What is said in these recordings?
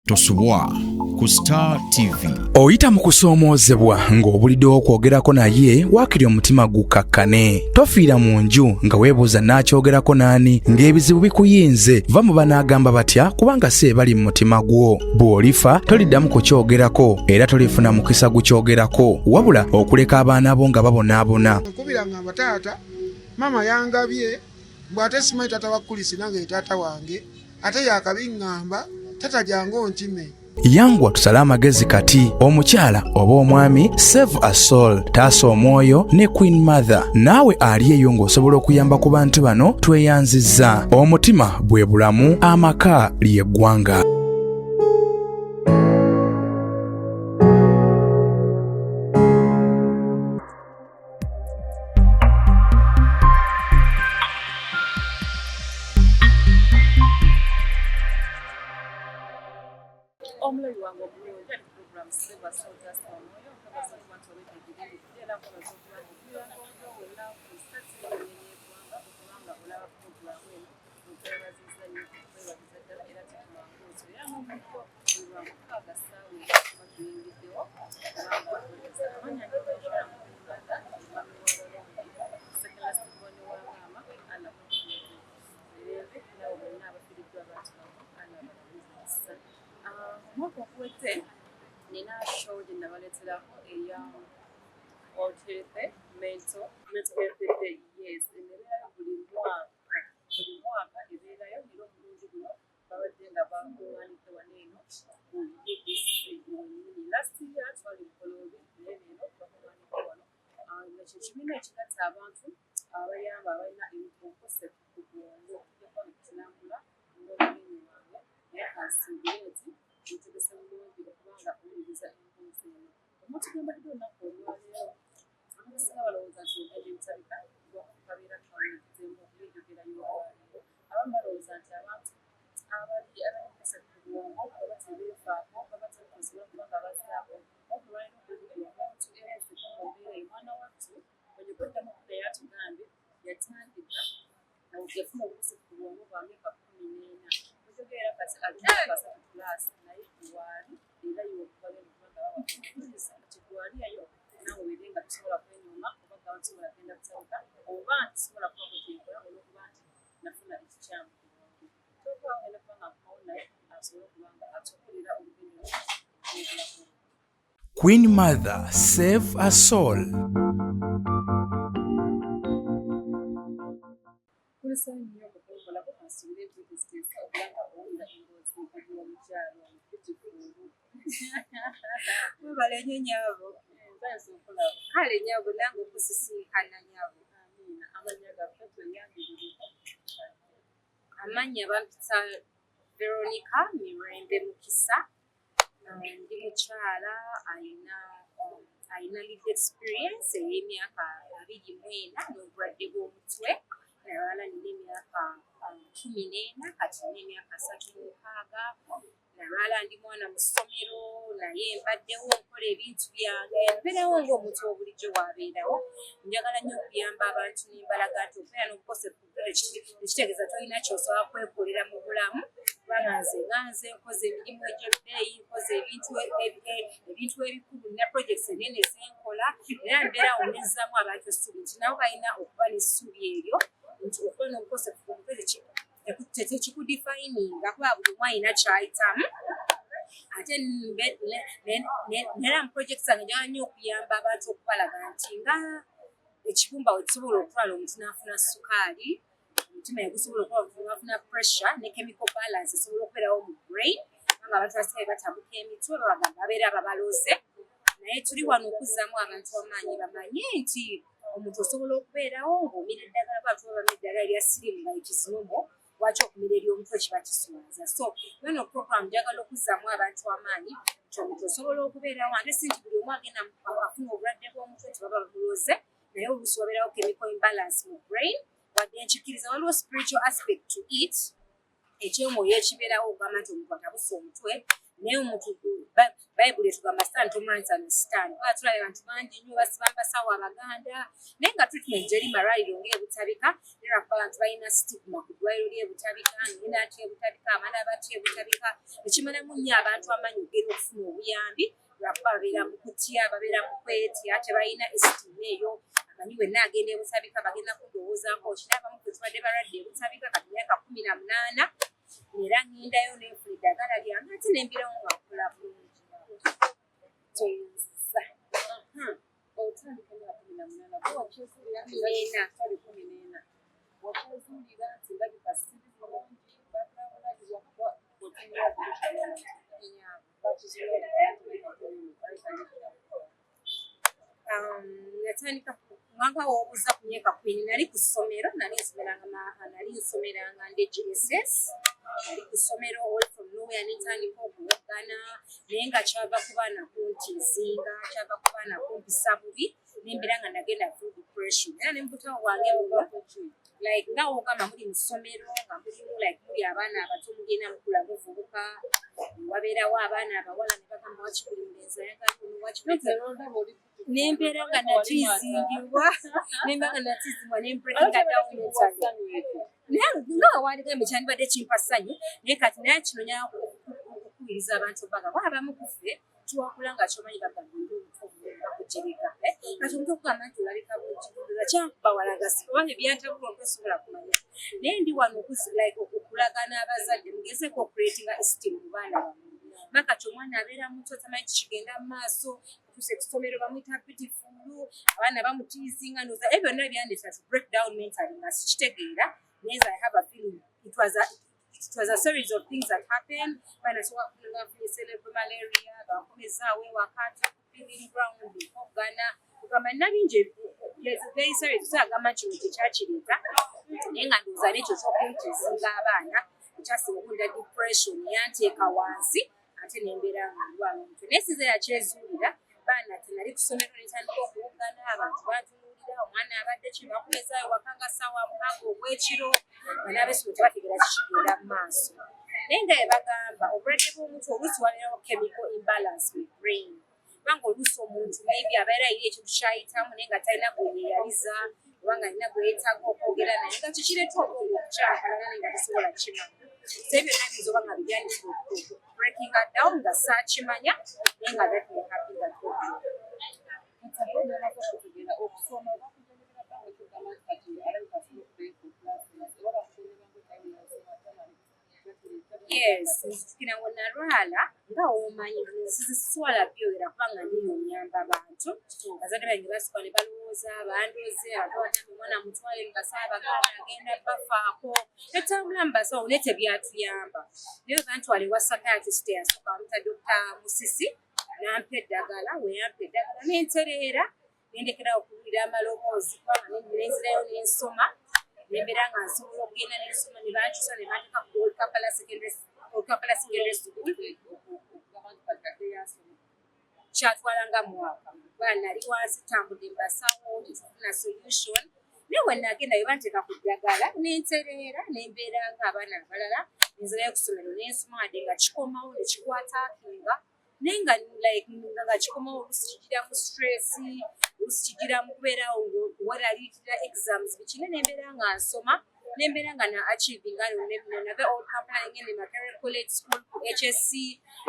Tosubwa ku Star TV. Oyita mu kusoomoozebwa ng'obuliddewo okwogerako naye waakiri omutima gukakkane. Tofiira mu nju nga weebuuza n'akyogerako n'ani ng'ebizibu bikuyinze. Va mu banaagamba batya kubanga si bali mu mutima gwo. Bw'olifa toliddamu kukyogerako era tolifuna mukisa gukyogerako wabula okuleka abaana bo nga babonaabona. Nkubiranga abataata mama yangabye bw'ate simanyi taata wa Kulisi nange taata wange ate yakabiŋŋamba tata jangu ntime. Yangwa tusale amagezi kati omukyala oba omwami Save a Soul taasa omwoyo ne Queen Mother. Naawe ali eyo ng'osobola okuyamba ku bantu bano tweyanzizza. Omutima bwe bulamu, amaka ly'eggwanga. Omulori wange omulungi ali program Save a Soul taasa omwoyo okabaza okubantu olw'ekigiri era akabaza okubantu wonna kusatira n'eggwanga okubanga olaba program eno otwebaziza nnyo okwebaziza ddala era tetumanguuzo era n'omuko buli lwamukaaga ssaawa batuyingiddewo kubanga amanya gebakyala mukundada omwami w'abalongo sekelasiboni wa maama ana erebe nabo bonna abafiiriddwa abantu babo ana balabiza mwaka okuwedde nina show gye nabaleeteraho eya World Health Mental Health Day. Yes, ebeerayo buli mwaka ebeerayo era omulungi guno babadde nga bakuŋŋaanidde wano eno ku UBC Nyonyi. Last year twali mu Koloobi naye leero bakuŋŋaanidde wano nga kye kibiina ekigatta abantu abayamba abalina obukosefu ku bwongo okugjako okukinambula ng'omugenyi wange naye kansimbire nti mutegese bulungi okubanga owuliriza enkunzi eno. Omutugambadde olunaku olwaleero abasinga balowooza nti obudde butabika kabeera twalekitemu okulijjukirayo olwaleero. Abamu balowooza nti abantu abali abalikosa ku bwongo baba tebeefaako baba tebasobola kubanga bazzaako okulwaliro omuntu era ezeko mu mbeera omwana wattu bwe gweddamu okuba yatugambye yatandika yafuna obukosefu ku bwongo bwa myaka 14. Mutegeera kati alina kasatu kulaasi naye gwali era y'okubayo okubanga bawakuliza kati gwaliyayo naawe weere nga tosobola kwenyooma oba nga nsobola genda kutawuka oba ntisobola kuba kukyenkola olw'okuba nti nafuna ekikyamu ku bwongo. Tokwawo ngenda kuba nga nkomawo naye asobole okuba nga atukulira olugendo n'obulamu. Queen Mother, Save a Soul. Kulisa nnyo okukolako asubire ekiteeketeesa okubanga owulira emboozi y'omukyalo omukitifu. Mubale nnyo nnyabo. Nzayinza okulaba. Kale nnyabo nange okusisinkana nnyabo. Amiina. Amannya gaffe tweyambirire. Amannya bampita Veronica Mirembe Mukisa. Ndi mukyala alina lived experience ey'emyaka 24 n'obulwadde bw'omutwe. Nalwala nina emyaka 14 kati nina emyaka 36. Nalwala ndi mwana mu ssomero naye mbaddewo nkola ebintu byange mbeerawo ng'omuntu obulijjo bw'abeerawo. Njagala nnyo okuyamba abantu nembalaga nti okubeera n'obukosefu ekitegeeza tolina ky'osobola kwekolera mu bulamu kubanga nze nkoze emirimu egy'ebbeeyi nkoze ebintu ebikulu nina projects ennene zenkola era mbeerawo nezzaamu abantu essuubi nti nabo balina okuba n'essuubi eryo nti okuba n'obukosefu ku mutwe tekikudifayininga kuba buli omu alina ky'ayitamu. Ate nera mu projekiti zange njagala nnyo okuyamba abantu okubalaga nti nga ekibumba we kisobola okutwala omuntu n'afuna sukaali omutima yagusobola okuba omuntu n'afuna pressure ne chemical balance esobola okubeerawo mu brain kubanga abantu abasinga batabuka emitwe babagamba babeera babaloze naye tuli wano okuzzaamu abantu amaanyi bamanye nti omuntu osobola okubeerawo ng'omira eddagala abantu babamira eddagala erya sirimu nga ekizinomo lwaki okumira ery'omutwe kiba kiswaza. So bano program njagala okuzzaamu abantu amaanyi nti omuntu osobola okubeerawo ate si nti buli omu agenda afuna obulwadde bw'omutwe nti baba babuloze naye oluusi wabeerawo chemical imbalance mu brain wadde nkikkiriza waliwo spiritual aspect to it ekyomwoyo ekibeerawo ogamba nti omuntu atabusa omutwe naye omuntu bayibuli etugamba stand to minds and stand batulabe abantu bangi nnyo basiba basawo abaganda naye nga treatment gyeri malwaliro ng'ebutabika era kuba abantu balina stigma ku ddwaliro ly'ebutabika ngenda atya ebutabika amanda batya ebutabika ekimalamu nnyo abantu amanyi ogenda okufuna obuyambi lwakuba babeera mu kutya babeera mu kwetya tebalina estima eyo amanyi wenna agenda ebutabika bagenda kudowoozaako kina abamu kwe tubadde balwadde ebutabika kati myaka 18 era ngendayo nenfuna eddagala lyange ate nembirawo nga nkola bulungi natandika mwaka w'obuza ku myaka 10 nali ku ssomero nali nsomeranga ndi GSS nali ku ssomero all from nowhere nitandika okuwogana naye nga kyava ku baana kuntiizinga kyava ku baana kumpisa bubi nembera nga nagenda through depression era nemubutawo bwange buno like nga wogamba muli mu ssomero nga mulimu like muli abaana abato mugenda mukula muvubuka wabeerawo abaana abawala ne bagamba wakikuli mulenzi ayagala kuno wakikuli nembera nga natizingibwa nembera nga natizingibwa nembreakinga down mentally nga wawandigambe kyandibadde kimpa ssanyu naye kati naye kino nyaa okukubiriza abantu baga waabamu kuffe tuwakula nga kyomanyi bagamba kujirika kati omuntu okugamba nti olabika bulungi kyakuba walagasi oba ebyantabula okwesobola kumanya naye ndi wano okukulaga n'abazadde mugezeeko okuleetinga esteem mu baana bamwe bakati omwana abeera muto tamanyi kikigenda mu maaso tuuse kusomero bamuyita beautiful abaana bamutiizinga noza ebyo byonna byandeeta to break down mentally nga sikitegeera naye I have a feeling it was a series of things that happened when I saw cerebral malaria bakomezaawo ewakati feeling ground okugana kugamba nabingi very serious agamba kino tekyakireeta naye nga ndowooza nekyo kyokuntiizinga abaana ekyasinga okunda depression yanteeka wansi ate nembeera nga ndwala omutwe naye size yakyezuulira baana tenali kusomero netandika okuwugana abantu bantunuulira omwana abadde kibakomezaayo wakanga ssaawa mukaaga ogw'ekiro banaabeesoma tebategeera kikigenda mu maaso naye nga ebagamba obulwadde bw'omuntu oluusi wabeerawo chemical imbalance with brain kubanga oluusi omuntu maybe abeera ayina ekintu kyayitamu naye nga talina gweyeyaliza obanga alina gweyeetaaga okwogera naye nga kikireeta obwongo okukyakalana naye nga tasobola kimanya so ebyo nabiyinza oba nga bibyandikira breaking her down nga saakimanya naye nga that may happen that yes nzikira ngo nalwala nga omanyi siziswala byogera kubanga niyonyamba abantu bazadde bange basikola ne balowooza bandoze abantu omwana mutwale mubasaba baganda agenda bafaako etambula mubasawo naye tebyatuyamba naye bantwale wa psychiatrist eyasooka bamuta Dr. Musisi nampa eddagala weyampa eddagala nentereera nendekera okuwulira amaloboozi kubanga nenzirayo nensoma nembeera nga nsobola okugenda nensoma ne bankyusa ne banteeka ku Olukapala Secondary School kyatwalanga mwaka kuba nali wansi tambudde mbasawo tefuna solution naye wenagenda we banteeka ku ddagala nentereera nembeera nga abaana abalala nenzirayo ku ssomero nensoma wadde nga kikomawo ne kikwataakinga naye nga kikomawo oluusi kigiramu stress oluusi kigiramu kubeerawo weraliikirira exams bikine nembeera nga nsoma nembeera nga na achieving nave old company ngende Makerere College School ku HSC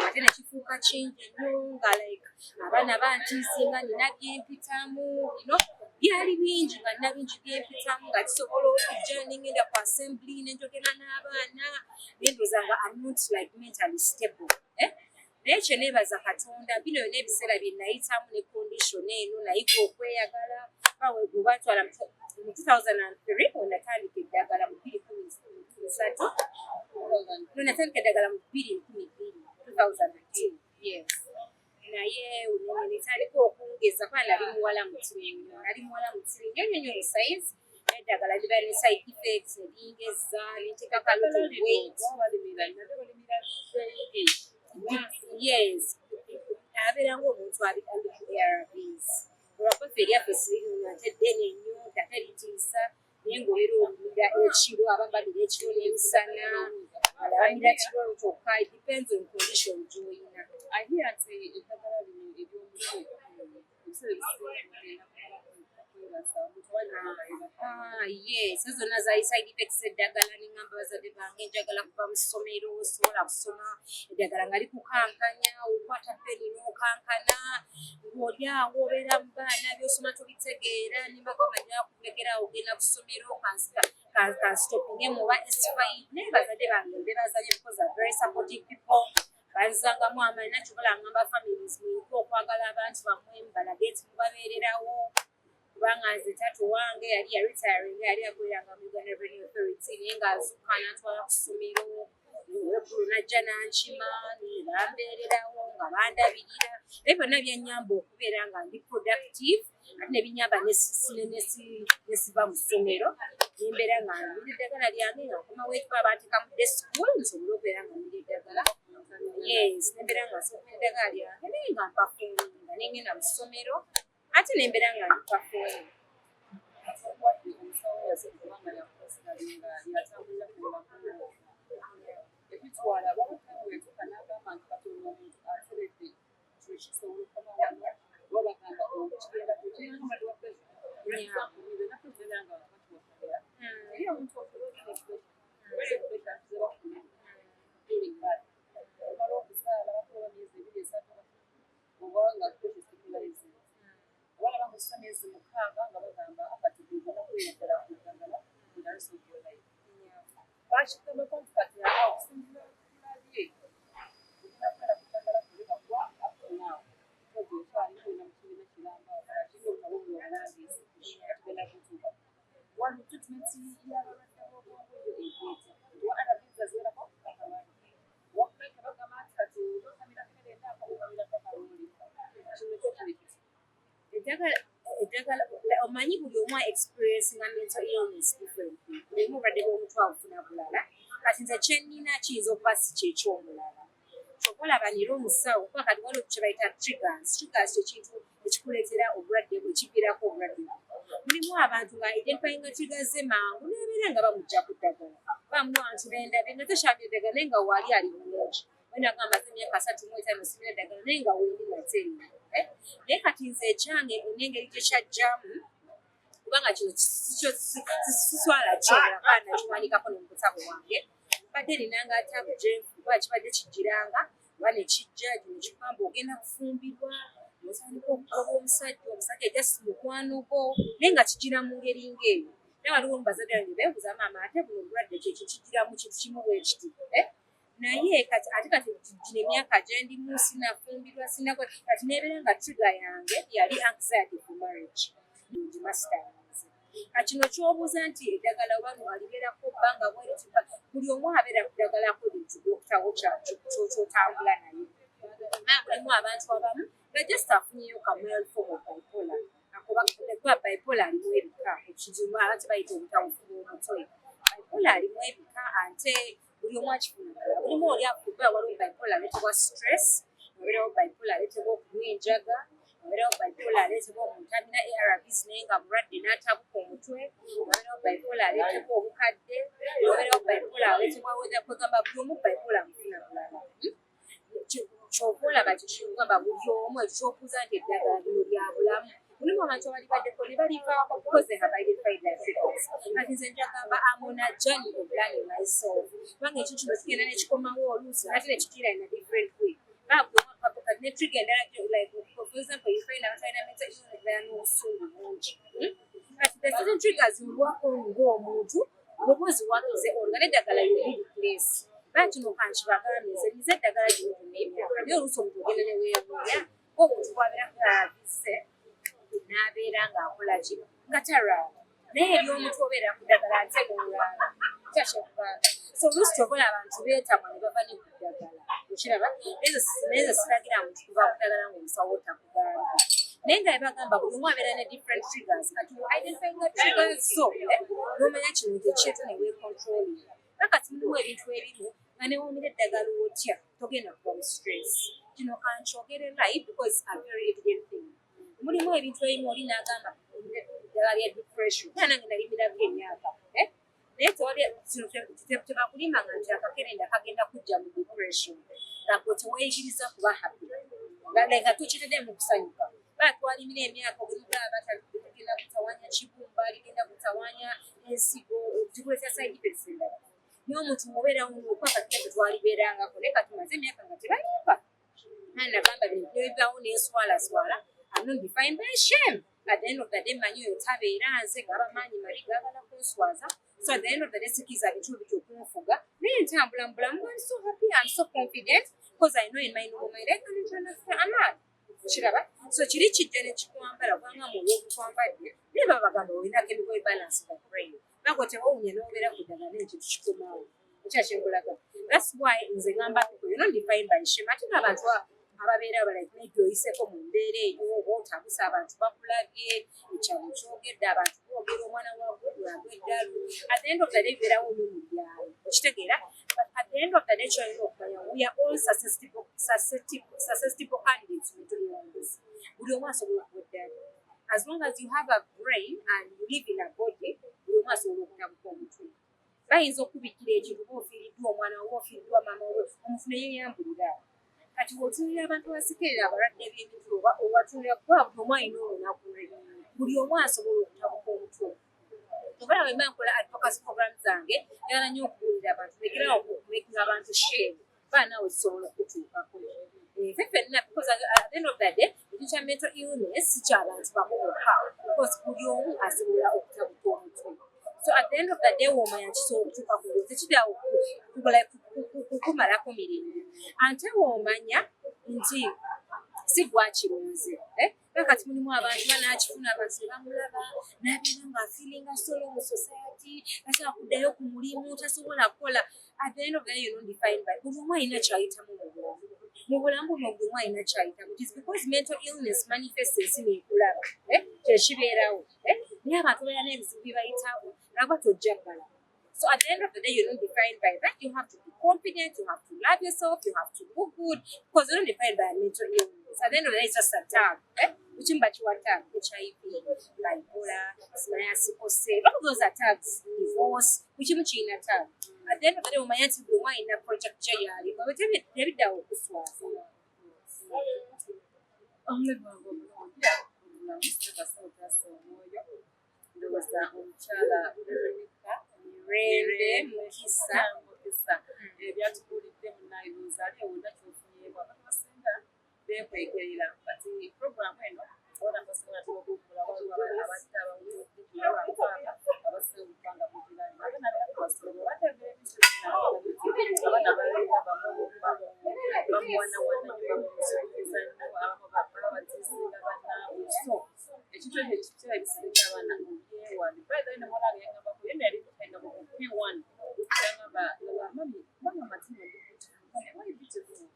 ate nekifuuka kingi nnyo nga abaana bantiisinga nina byempitamu byali bingi nga nina bingi byempitamu nga kisobola okujja nengenda ku assembly nenjogera n'abaana nendooza nga I'm not mentally stable naye kye neebaza Katonda bino byonna ebiseera bye nayitamu ne condition eno nayiga okweyagala bawe gwe batwala mu 2003 wenatandika eddagala mu 2013 natandika eddagala mu 2012 yes naye netandika okungeza kuba nali muwala mutirinyo nnyo mu size eddagala liba ne side effects nelingeza nenteeka kaloto weight yes abeera ng'omuntu ali ku ARVs olwakuffe eryaffe sirinywa ate ddene nnyo tateritiisa naye ng'obeera owulira ekiro abamu balira ekiro n'emisana alabamira kiro kyokka it depends on condition gy'olina I hear say eddagala lino ery'omuliro ebiseera ebisinga kwebasa yes ezo zonna zaali side effects eddagala nengamba bazadde bange njagala kuva mu ssomero sobola kusoma eddagala nga likukankanya okwata peni n'okankana ng'oli awo obeera mu baana by'osoma tobitegeera nimbagamba njagala kukulekerawo ogenda ku ssomero kansitopinge muba esifai naye bazadde bange mbebazanye because are very supportive people banzangamu amaani nakyobola ngamba families muyinza okwagala abantu bammwe mubalage nti mubabeererawo kubanga nze tato wange yali yaretiring yali akoleranga mu Uganda Revenue Authority naye ng'azuuka n'atwala ku ssomero olweggulo najja n'ankima bambeererawo nga bandabirira naye byonna byannyamba okubeera nga ndi productive ate ne binyamba nesiva mu ssomero nembeera nga ndira eddagala lyange nga nkomawo ekiba banteeka mu day school nsobole okubeera nga ndira eddagala yes nembeera nga nsobola eddagala lyange naye nga mpafuuninga nengenda mu ssomero ate nembeera nga ndipafuuninga omusawo yazekubanga yakosalinga yatambulira ebitwala bamukawetuka n'agamba nti katonda omuntu ateredde kisobola okukoma wano babagamba okigenda kukiyenakutebanga bakatuwakalera naye omuntu omala okuzaala bakola myezi 2-3 obanga kukisikulayizi abana bamusa myezi 6 nga bagamba akatugenda kuyerekera ku ddagala ngalisogyolayi bakigambako nti kati awo okusinzira kulabye okinakola ku ddagala kuleka kuba akunaawo ogyokyaliko na mukibiina kirambaawo kakiri obutabo buwandiisi tugenda kutuuka wano treatment y'abalwadde b'obwongo ekwete wa arabiza zerako akalwadde wakuleka bagamba nti kati okamira kerendako okamira kakaloli kino kyokirikiti eddagala omanyi buli omu experience nga mental illness different buli omu obulwadde bw'omutwe abufuna bulala kati nze kyennina kiyinza okuba si kyekyomulala kyokolaba nera omusawo kuba kati waliwo kye bayita triggers kyekintu ekikuleetera obulwadde bwe kiviirako obulwadde mulimu abantu nga identifyinga triggers ze mangu nebeera nga bamujja ku ddagala bamu abantu bendabye nga tekyabya eddagala naye nga waali ali bulungi wena gamba ze emyaka 3 simira eddagala naye nga wendi nateerina naye kati nze ekyange n'engeri gyekyajjamu kubanga kino siswala kyolakaana kiwanikako nemubutabo wange badde ninanga atabu gyenkuba kibadde kijiranga oba nekijja gino kigamba ogenda kufumbirwa osandika okugoba omusajja jasi mukwano gwo naye nga kijira mu ngeri ng'eyo naye waliwo omubazadde wange beebuuza maama ate buno obulwadde kyekyo kijiramu kintu kimu bwe kiti naye ate kati gino emyaka gyendimu sinafumbirwa kati nebeera nga trigger yange yali anxiety for marriage masters kino kyobuuza nti eddagala wano alibeerako bbanga bweritiba buli omu abeera kudagalako bintu byokutawo kyotambula naye mulimu abantu abamu nga just afunyeyo kamwel form of bipolar kuba bipolar alimu ebika ekizibu abantu bayita obutawufu bw'omutwe bipolar alimu ebika ate buli omu akifuna mulimu oli akuba waliwo bipolar aleetebwa stress wabeerawo bipolar aleetebwa okunywenjaga wabeerawo bipolar aleetebwa omuntu alina ARVs naye nga mulwadde n'atabuka omutwe wabeerawo bipolar aleetebwa obukadde wabeerawo bipolar aleetebwa kwegamba buli omu bipolar mufuna bulala kyova olaba kyekigamba buli omu ekyo kyokuuza nti eddagala lino lya bulamu mulimu abantu abalibaddeko ne balivaako because they have identified their triggers kati nze njagamba I'm on a journey of learning myself kubanga ekyo kino kigenda nekikomawo oluusi ate nekitiira in a different way kati ne trigger endala like for example you find abantu alina mental illness baya n'obusungu bungi kati the certain triggers ziwako ng'omuntu bwebwozi wakize olga n'eddagala you good place baya kino kankibagambye nze nize eddagala gino gyonna emyaka naye oluusi omuntu ogenda ne weebuulya ng'omuntu bwabeera abise n'abeera ng'akola kino nga tarwala naye eri omuntu obeera ku ddagala ate n'olwala kyakyekugamba so oluusi kyobola abantu beetamwa ne bava ne ku ddagala okiraba naye siragira muntu kuva ku ddagala ng'omusawo takugamba naye nga ebagamba buli omu abeera ne different triggers kati identifying triggers zo n'omanya kino ekyeto ne weecontrolinga kakati mulimu ebintu ebimu nga newoomera eddagala otya togenda kuba mu stress kino kankyogere right because a very evident thing mulimu ebintu ebimu oli n'agamba eddagala lya depression era nange nalimirako emyaka naye tebakulimba nga nti akakerenda kagenda kujja mu depression nga teweyigiriza kuba happy nga tukitedde mu kusanyuka batwalimira emyaka ogenda batagenda kutawanya kibumba ligenda kutawanya ensigo tukuleta side effects endala niyo omuntu mubeerawo nokwakatira tetwalibeerangako naye katumaze emyaka nga tebalimba nagamba bintu n'enswalaswala I'm not defined by shame. At the end of the day, manyo yotabeera nze gabamaanyi mali gagala kunswaza. So at the end of the day, sikiza bitu by'okunfuga. Naye ntambula I'm so happy, I'm so confident because I know in my normal mind I can understand. I'm not. Kiraba? So kiri kijja ne kikwambala kubanga mwoyo ogukwambadde naye baba bagamba olina chemical balance of the brain. Nako tewawunya n'obeera ku ddagala ekyo tukikomaawo. Ekyakyengulaga. That's why nze ngamba you're not defined by shame. Ate n'abantu ababeera maybe oyiseko mu mbeera eyo oba otabusa abantu bakulabye ekyalo kyogedde abantu boogera omwana waggulu agweddalu at the end of the day beerawo mu byalo okitegeera but at the end of the day kyolina okumanya we are all susceptible candidates mental illness buli omu asobola okuddalu as long as you have a brain and you live in a body buli omu asobola okutabuka omutwe bayinza okubikira ekintu oba ofiiriddwa omwana oba ofiiriddwa maama omufune yeyambulira kati bw'otunulira abantu abasekerera abalwadde b'emitwe oba obatunulira kuba buli omu alina olunaku lwe buli omu asobola okutabuka omutwe obala bwe mba nkola advocacy program zange njagala nnyo okubuulira abantu lekerawo okumakinga abantu shame ba naawe kisobola okutuukako ffe ffenna because at the end of the day ekyo kya mental illness si ky'abantu bamu bokka because buli omu asobola okutabuka omutwe so at the end of the day woomanya kisobola okutuuka ku byo tekiraawo kukumalako mirembe ate woomanya nti si gwakirunze kati mulimu abantu banakifuna abantu ne bamulaba n'abeera ng'afiiringa solo mu society tasobola kuddayo ku mulimu tasobola kukola at the end of the day you're not defined by buli omu alina kyayitamu mu bulamu buno buli omu alina kyayitamu it is because mental illness manifests ensi neekulaba kyekibeerawo naye abantu balina n'ebizibu bye bayitawo naba tojjaggala. So at the end of the day, you're not defined by that. You have to be confident, you have to love yourself, you have to look good, because you're not defined by a mental illness. At the end of the day, it's just a tag. Which in what tag? HIV, bipolar, psoriasis, all those are tags. Divorce, which in a tag. At the end of the day, my answer will be in a project Jayari, but we tell me, David, that will be Rere mukisa ebyatubulidde munnayibuuza ali ewunda kyofunyeebwa abantu basinga beekwegerera kati puroguramu eno obona basinga tubakuukula waliwo abatta abawulira abasewukanga mugirani ate nabeera kubasolobo bategera ebiso abana baleera bamuwanawana bamusuubiza abamu babatiisinga bannaabwe so ekintu ekyo ekitera ebisinga abaana obyewale bayita ine mwanange yangambako yena yali kugenda mu P1 yangamba mama matima why beautiful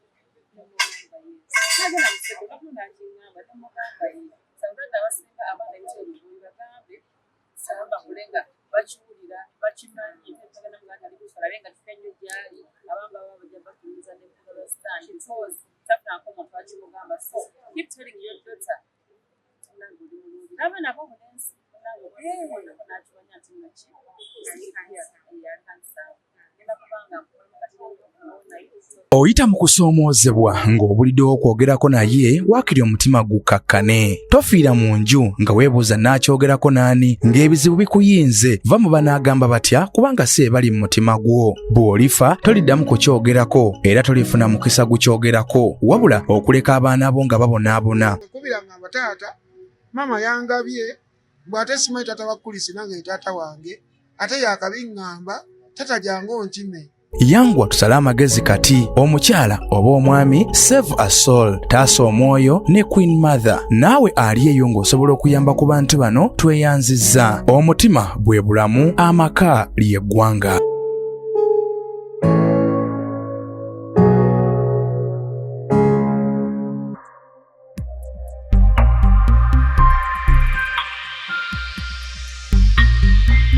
nagenda museko kakunda akingamba namugamba ye sabudde abasinga abaana ekyebubuuli bagambe sabamba kulenga bakiwulira bakimanyi tetagenda muganda alikusola nga kifenyo gyali abamba baba bajja bakiriza ne understand because tafunako omuntu akimugamba so keep telling your daughter n'abaana bo mulenzi nakimanya nti naki genda kubanga oyita mu kusoomoozebwa ng'obuliddewo okwogerako naye waakiri omutima gukakkane tofiira mu nju nga weebuuza naakyogerako n'ani ng'ebizibu bikuyinze va mu banaagamba batya kubanga si ebali mu mutima gwo bw'olifa toliddamu kukyogerako era tolifuna mukisa gukyogerako wabula okuleka abaana bo nga babonaabona nkubiranga abataata mama yangabye bw'ate simanyi taata wa kulisi nange taata wange ate yakabiŋŋamba tata jangu onkime yangwa tusale amagezi kati omukyala oba omwami save a soul taasa omwoyo ne queen mother naawe ali eyo ng'osobola okuyamba ku bantu bano tweyanzizza omutima bwe bulamu amaka ly'eggwanga.